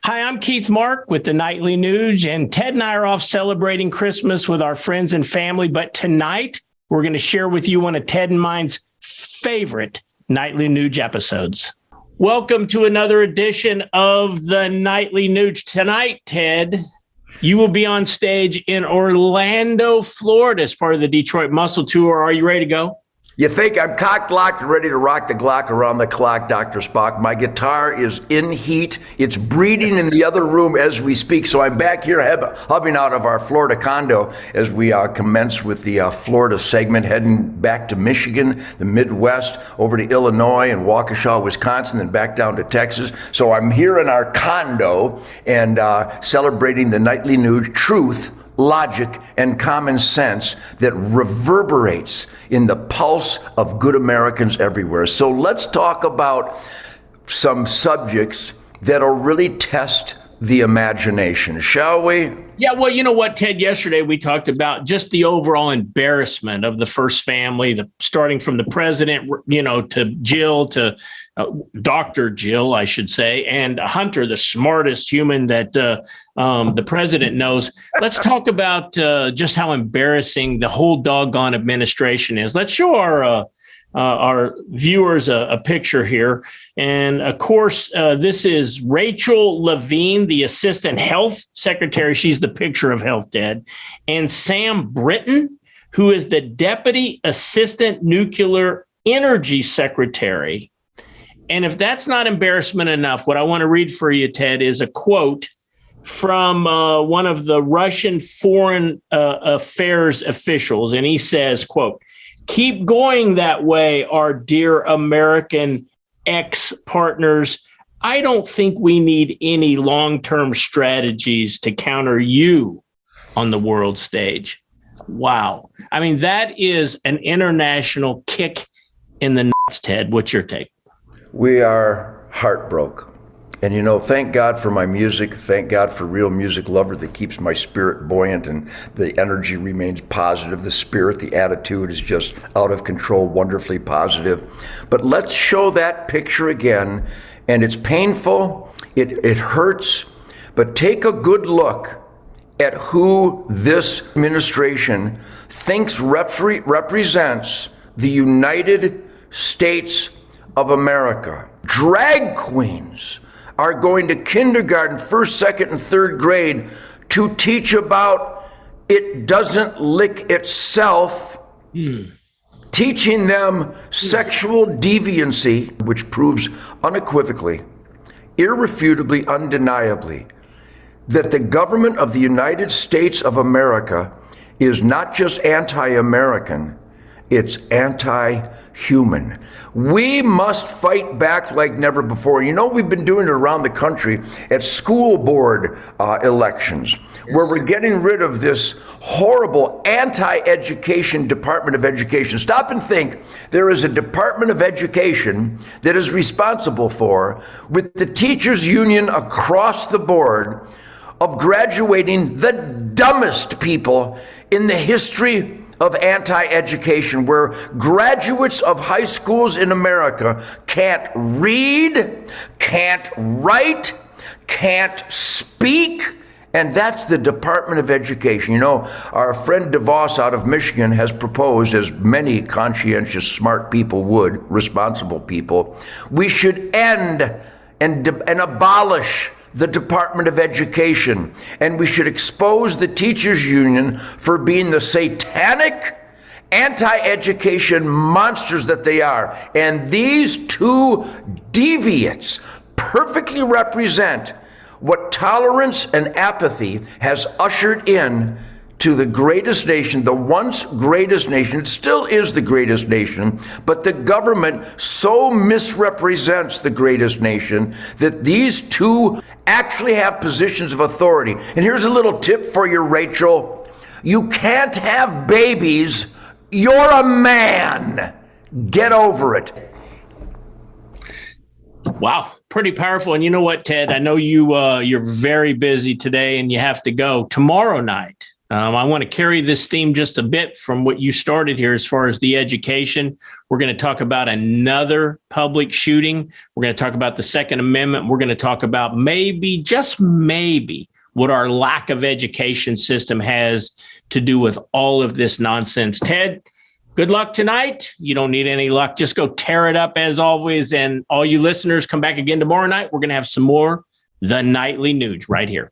Hi, I'm Keith Mark with the Nightly Nuge, and Ted and I are off celebrating Christmas with our friends and family. But tonight, we're going to share with you one of Ted and mine's favorite Nightly Nuge episodes. Welcome to another edition of the Nightly Nuge. Tonight, Ted, you will be on stage in Orlando, Florida as part of the Detroit Muscle Tour. Are you ready to go? You think I'm cocked, locked, and ready to rock the Glock around the clock, Dr. Spock. My guitar is in heat. It's breeding in the other room as we speak. So I'm back here hubbing out of our Florida condo as we commence with the Florida segment, heading back to Michigan, the Midwest, over to Illinois and Waukesha, Wisconsin, then back down to Texas. So I'm here in our condo and celebrating the Nightly Nuge truth, logic, and common sense that reverberates in the pulse of good Americans everywhere. So let's talk about some subjects that'll really test the imagination, shall we? Yeah, well, you know what, Ted, yesterday we talked about just the overall embarrassment of the first family, starting from the president, to Jill, to Dr. Jill, I should say, and Hunter, the smartest human that the president knows. Let's talk about just how embarrassing the whole doggone administration is. Let's show our viewers a picture here. And of course, this is Rachel Levine, the assistant health secretary. She's the picture of health, Ted. And Sam Britton, who is the deputy assistant nuclear energy secretary. And if that's not embarrassment enough, what I want to read for you, Ted, is a quote from one of the Russian foreign affairs officials. And he says, quote, "Keep going that way, our dear American ex-partners. I don't think we need any long-term strategies to counter you on the world stage." Wow. I mean, that is an international kick in the nuts, Ted. What's your take? We are heartbroken. And thank God for my music. Thank God for real music lover that keeps my spirit buoyant and the energy remains positive. The spirit, the attitude is just out of control, wonderfully positive. But let's show that picture again. And it's painful. It hurts. But take a good look at who this administration thinks represents the United States of America. Drag queens are going to kindergarten, first, second, and third grade to teach about it doesn't lick itself, teaching them sexual deviancy, which proves unequivocally, irrefutably, undeniably, that the government of the United States of America is not just anti-American, it's anti-human. We must fight back like never before. We've been doing it around the country at school board elections, where we're getting rid of this horrible anti-education Department of Education. Stop and think. There is a Department of Education that is responsible for, with the teachers union across the board, of graduating the dumbest people in the history of anti-education, where graduates of high schools in America can't read, can't write, can't speak, and that's the Department of Education. Our friend DeVos out of Michigan has proposed, as many conscientious, smart people would, responsible people, we should end and abolish the Department of Education, and we should expose the teachers union for being the satanic anti-education monsters that they are. And these two deviants perfectly represent what tolerance and apathy has ushered in to the greatest nation, the once greatest nation. It still is the greatest nation, but the government so misrepresents the greatest nation that these two actually have positions of authority. And here's a little tip for you, Rachel. You can't have babies. You're a man. Get over it. Wow, pretty powerful. And you know what, Ted? I know you're very busy today and you have to go. Tomorrow night, I want to carry this theme just a bit from what you started here as far as the education. We're going to talk about another public shooting. We're going to talk about the Second Amendment. We're going to talk about maybe, just maybe, what our lack of education system has to do with all of this nonsense. Ted, good luck tonight. You don't need any luck. Just go tear it up as always. And all you listeners, come back again tomorrow night. We're going to have some more The Nightly News right here.